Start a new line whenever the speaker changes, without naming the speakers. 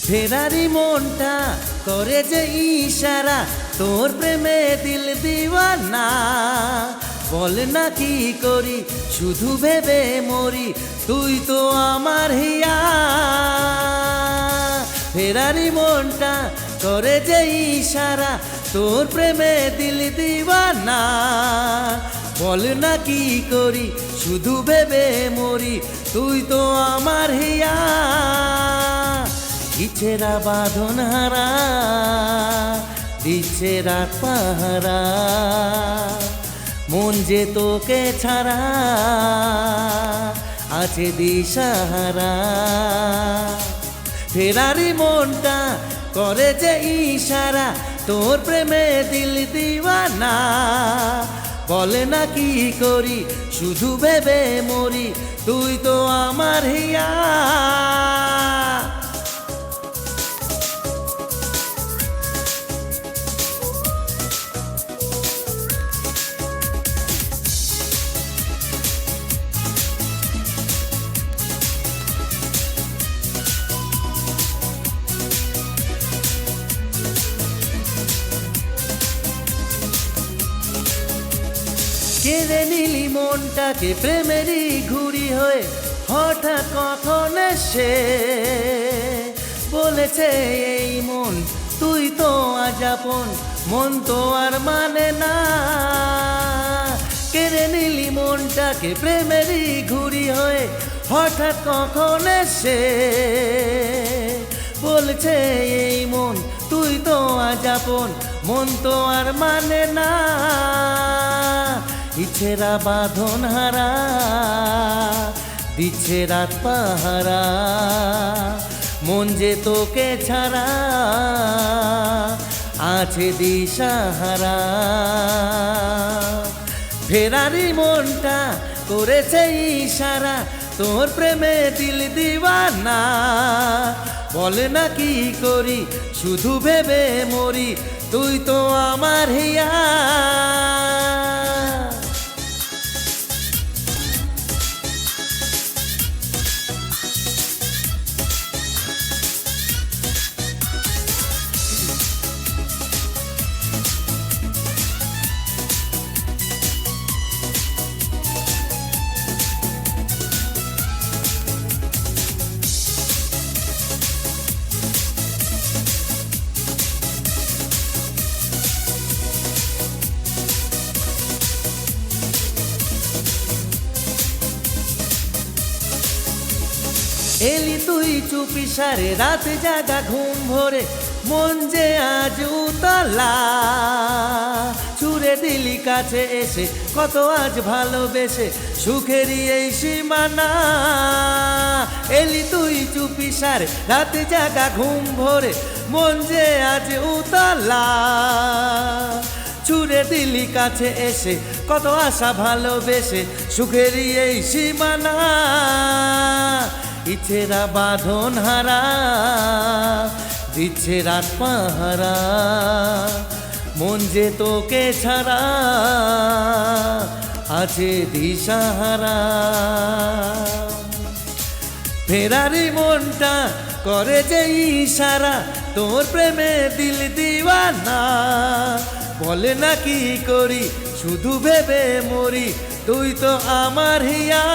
ফেরারি মনটা করে যে ইশারা, তোর প্রেমে দিল দিওয়ানা। বল না কি করি, শুধু ভেবে মরি, তুই তো আমার হিয়া। ফেরারি মনটা করে যে ইশারা, তোর প্রেমে দিল দিওয়ানা। বল না কি করি, শুধু ভেবে মরি, তুই তো আমার হিয়া। ইচ্ছেরা বাঁধন হারা, দিচ্ছে রাত পাহারা, মন যে তোকে ছাড়া আছে দিশাহারা। ফেরারি মনটা করে যে ইশারা, তোর প্রেমে দিল দিওয়ানা। বলে না কি করি, শুধু ভেবে মরি, তুই তো আমার হিয়া। কেড়ে নিলি মনটাকে প্রেমেরই ঘুরি হয়ে, হঠাৎ কখন সে বলেছে এই মন তুই তো আজ আপন, মন তো আর মানে না। কেড়ে নিলি মনটাকে প্রেমেরই ঘুরি হয়ে, হঠাৎ কখন সে বলছে এই মন তুই তো আজ আপন, মন তো আর মানে না। ইচ্ছেরা বাঁধন হারা, দিচ্ছে রাত পাহারা, মন যে তোকে ছাড়া আছে দিশাহারা। ফেরারি মনটা করেছে ইশারা, তোর প্রেমে দিল দিওয়ানা। বলে না কি করি, শুধু ভেবে মরি, তুই তো আমার হিয়া। এলি তুই চুপি সারে, রাত জাগা ঘুম ভরে, মন যে আজ উতলা। ছুড়ে দিলি কাছে এসে, কত আজ ভালোবেসে, সুখেরই এই সীমানা। এলি তুই চুপি সারে, রাত জাগা ঘুম ভরে, মন যে আজ উতলা। ছুড়ে দিলি কাছে এসে, কত আশা ভালোবেসে, সুখেরই এই সীমানা। ইচ্ছেরা বাঁধন হারা, দিচ্ছে রাত পাহারা, মন যে তোকে ছাড়া আছে দিশাহারা। ফেরারি মনটা করে যে ইশারা, তোর প্রেমে দিল দিওয়ানা। বলে না কি করি, শুধু ভেবে মরি, তুই তো আমার হিয়া।